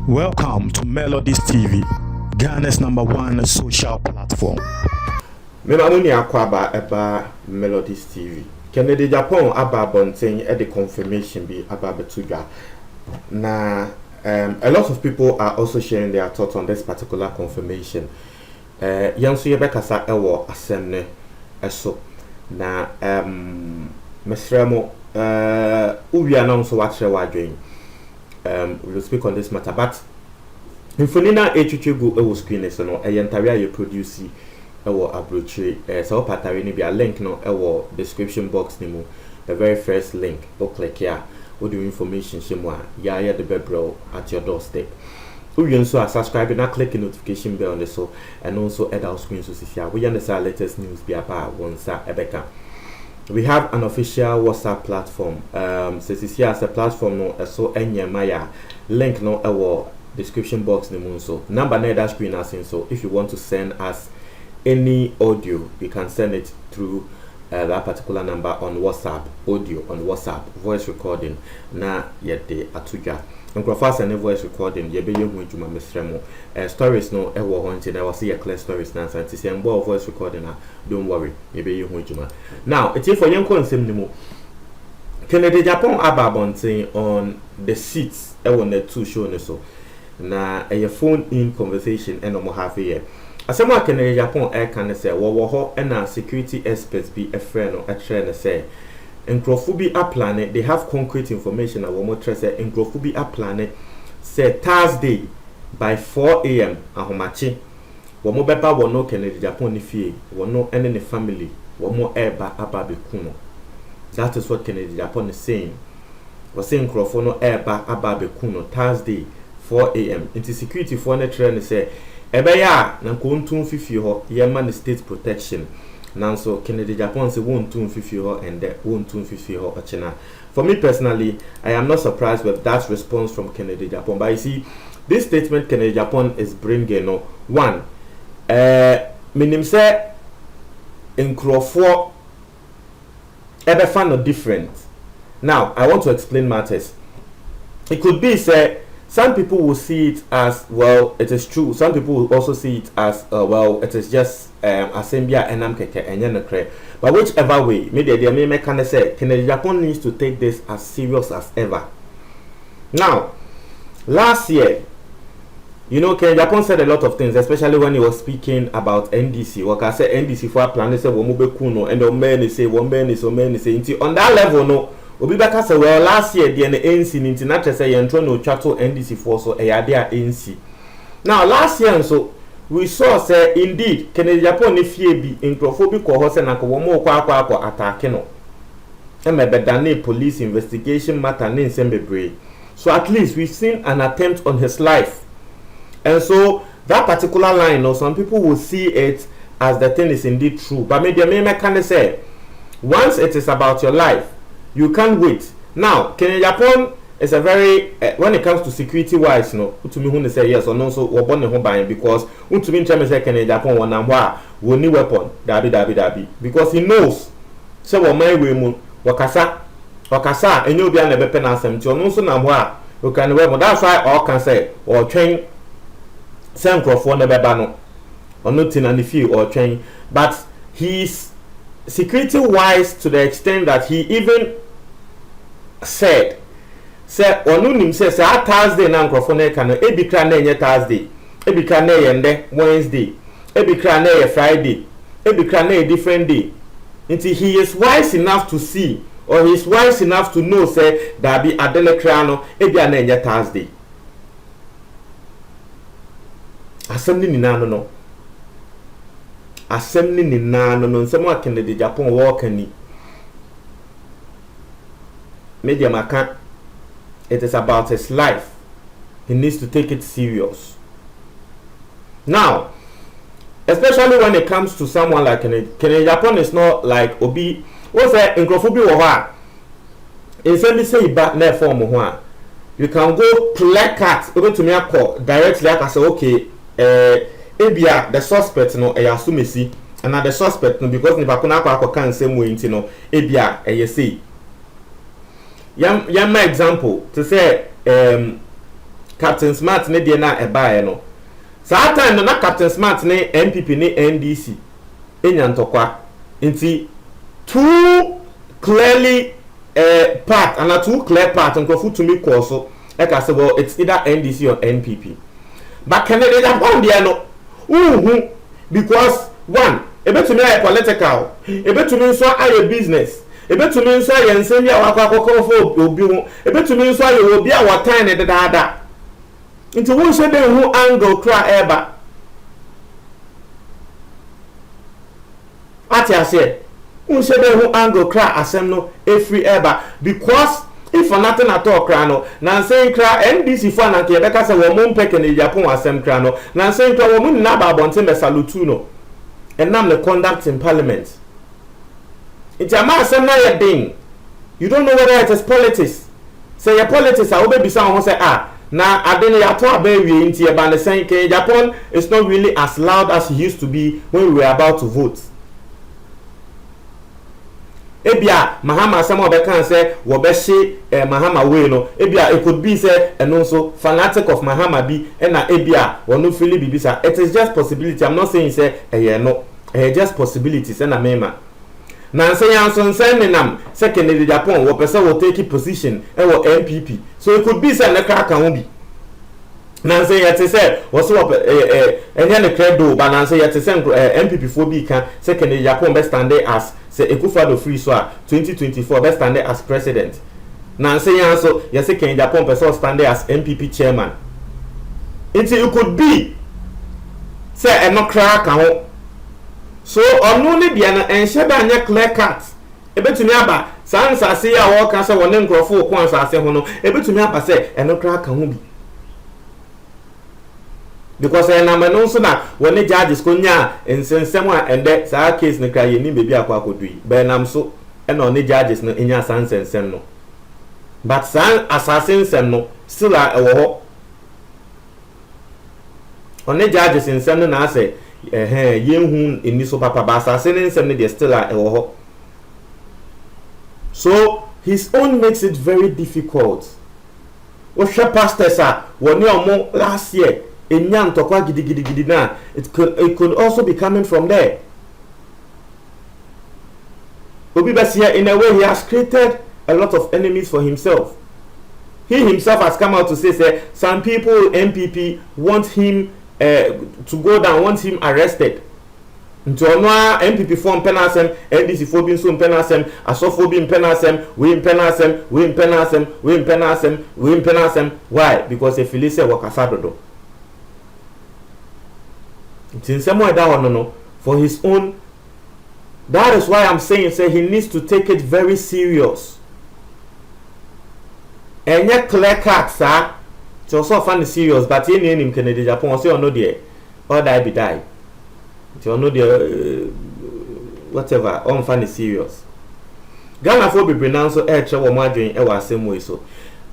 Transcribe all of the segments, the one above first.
Welcome to Melodies TV, Ghana's #1 social platform. Memamuni akwaba eba Melodies TV. Kennedy Japan aba bonten e the confirmation be aba betuga. Na a lot of people are also sharing their thoughts on this particular confirmation. Yansu yebekasa ewo asemne eso na mesremo ubi announce watre wadwen. We will speak on this matter, but infonina echichegu ewo screen so no eyentaria ye produce ewo abrochi so patare ni bia link no ewo description box ni mu the very first link o click here with the information shemwa ya the bebro at your doorstep. We also subscribe and click the notification bell on the so and also add our screen so see here we understand latest news be about once ebeka. We have an official WhatsApp platform. Says here as a platform no so enye maya link no our description box ni mun so number na that screen as in so if you want to send us any audio you can send it through that particular number on WhatsApp, audio on WhatsApp, voice recording na yede atuja nkrofas and voice recording ye be yehu adwuma mesremo stories no ewo ho nti na we see clear stories na santi se mbo voice recording na don't worry ye be yehu adwuma. Now it's for yenko nsem ni mu Kennedy Japan aba bonten on the seats ewo na two show ne so na a phone in conversation and omo have here asema Kennedy Japan can say wo ho na security experts be a friend or a trainer say Nkrofo a planet they have concrete information na wo mo trese Nkrofo bi a planet say Thursday by 4 a.m. ahomachi wo mo beba wo no Kennedy Japan ni fie wo no ene ne family wo mo eba aba bekuno. That is what Kennedy Japan is saying. Was saying Nkrofo no eba aba bekuno Thursday 4 a.m. Into security for ne trainer say ebeya na nkontum fifi ho ye man state protection. Now so Kennedy Japan say won 250 ho and won 250 ho ochina. For me personally, I am not surprised with that response from Kennedy Japan. But you see, this statement Kennedy Japan is bringing no one. Minim say Nkrofo ebe fan no different. Now I want to explain matters. It could be say some people will see it as well, it is true. Some people will also see it as well, it is just assembia enam keke enyenekre. But whichever way, maybe the me can say Kennedy Japan needs to take this as serious as ever. Now, last year, you know, Kennedy Japan said a lot of things, especially when he was speaking about NDC. What I said NDC for a plan, they say womobe kuno, and the men say one man is on that level no. Obi baka say well last year the ANC ninti na say yentro no twato NDC for so eyade a ANC. Now last year so we saw say indeed Kennedy Japan ne fie bi Nkrofo bi ko ho say na ko wo mo kwa attack no. E me bedane police investigation matter ne nsem bebre. So at least we've seen an attempt on his life. And so that particular line, you know, some people will see it as the thing is indeed true. But maybe I can say once it is about your life, you can't wait. Now, Kennedy Japan is a very when it comes to security wise, you know, to me who say yes or no, so we're born in buying because to me say Kennedy Japan one and we need weapon, dabi because he knows so what my way moon wakasa and you'll be an ebe penasem to no so na you can weapon. That's why all can say or train some Nkrofo never bano or nothing and if you or train, but he's security wise to the extent that he even said onunim say Thursday na Nkrofo na kan e bi kra na enye Thursday e bi kra na yende Wednesday e bi kra na ye Friday e bi kra na a different day until he is wise enough to see or he is wise enough to know say that be adele kra no e bi na enye Thursday assembly ni na no assembly ni na no nsemo a Kennedy Japan walk ani media maka. It is about his life. He needs to take it serious. Now, especially when it comes to someone like Kennedy Japan is not like Obi. What's that? Nkrofo bi wo ha. Instead say back na form ho. You can go placard even to me directly like I say okay ebia the suspect no assume and the suspect no because ni bakuna kwa kan same way ntino ebia say yam my example to say Captain Smart ne de na eba no saa time no na Captain Smart ne MPP ne NDC enya ntokwa nti too clearly part and a too clear part and to me call so like I said, well, it's either NDC or NPP. But Canada Japan there no because one a bit to me a political a bit to me so a business a bit to me so I send you a for a bit to me so you will be our time at the dada into one should who angle cry ever at I say who should who angle cry asem no every ever because if for nothing at all cry no na saying cry NDC for na ke beka say wo mum peke ne Japan asem cry no na saying cry wo mun na ba bonten be salutu no and now the conduct in parliament it's a mass na thing you don't know whether it is politics say your politics I will be someone say na adene ya to abewie nti e ba ne saying ke Japan is not really as loud as it used to be when we were about to vote. Ebia Mahama some of the can say wobeshi Mahama way no ebia it could be say and also fanatic of Mahama be and na ebia wonu feel be bisa it is just possibility. I'm not saying say no just possibilities and na mema na say yanson say nam second the Japan wo person will take position e wo MPP so it could be say na ka kan bi na say yet say was so enye ne credo ba na say yet say MPP for be can second the Japan be stand as say Akufo-Addo free so 2024 best stand as president. Now say also yes Kenya Japan person stand as MPP chairman. Until it could be say no crack ho. So onu ne bia na enhye ba anya clear cut. Ebetumi aba san sase ya wo kan say woni nkrofo ko ansase ho no ebetumi aba say no crack ho bi. Because na manu so na woni judges ko nya ensensem a ende saa case ne kra ye ni bebi akwa akodui be nam so e na oni judges no enya sansensem no but san assassin no still a ewo ho oni judges ensem no na say ye hu eni so papa ba assassin ensem no dey still a ewo ho so his own makes it very difficult. Wo hwe pastors a woni omo last year Enyam tokwa gidi na it could also be coming from there. Obi Basia in a way he has created a lot of enemies for himself. He himself has come out to say some people MPP want him to go down, want him arrested. Nti onwa MPP form penasem, NDC for bin so penasem, asofo bin penasem, we penasem. Why? Because if you say wakasadodo. Since someone that no for his own. That is why I'm saying he needs to take it very serious. And yet clear cut, sir. It's also funny serious, but in him Kennedy Japan say no there, or die be die. It's no there whatever. On funny serious. Ghana for be pronounced so doing same way so.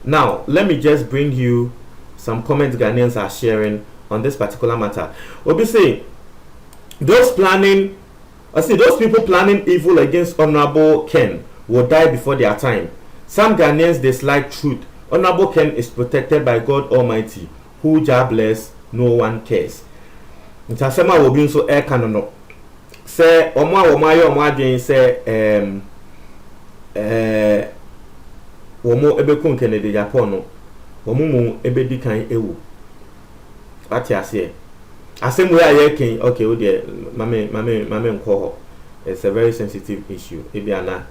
Now let me just bring you some comments Ghanaians are sharing on this particular matter. We'll say those people planning evil against Honorable Ken will die before their time. Some Ghanaians dislike truth. Honorable Ken is protected by God Almighty, who Jah bless, no one cares. Ntasema will be so air canon. Say omo adwen say womo ebekun Kennedy Japan no. Womo mu ebedi kan ewu. Ati ase asem we aye ken okay o de mame nko it's a very sensitive issue ebi ana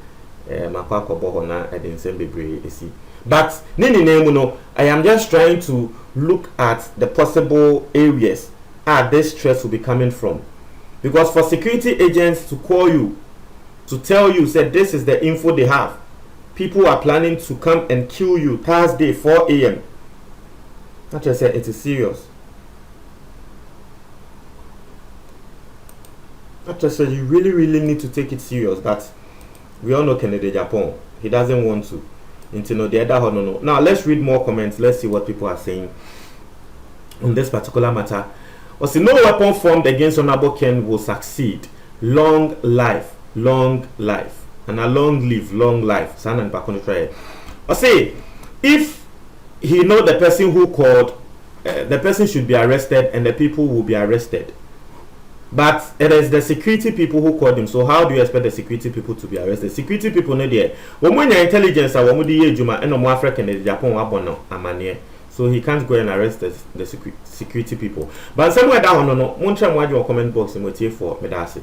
makwa akobo ho na edensem bebre esi but nini name no I am just trying to look at the possible areas this stress will be coming from, because for security agents to call you to tell you said this is the info they have, people are planning to come and kill you Thursday 4 a.m. Not just say it is serious. So you really need to take it serious. But we all know Kennedy Japan, he doesn't want to. Until the other no. Now let's read more comments. Let's see what people are saying on this particular matter. Also, no weapon formed against Honorable Ken will succeed. Long life, and a long live, long life. I say if he know the person who called, the person should be arrested and the people will be arrested. But it is the security people who called him. So how do you expect the security people to be arrested? Security people know there. When your intelligence are when you juma and no African in Japan wabono amane. So he can't go and arrest the security people. But somewhere down no. Muncha mwaji wa comment box motive for medasi.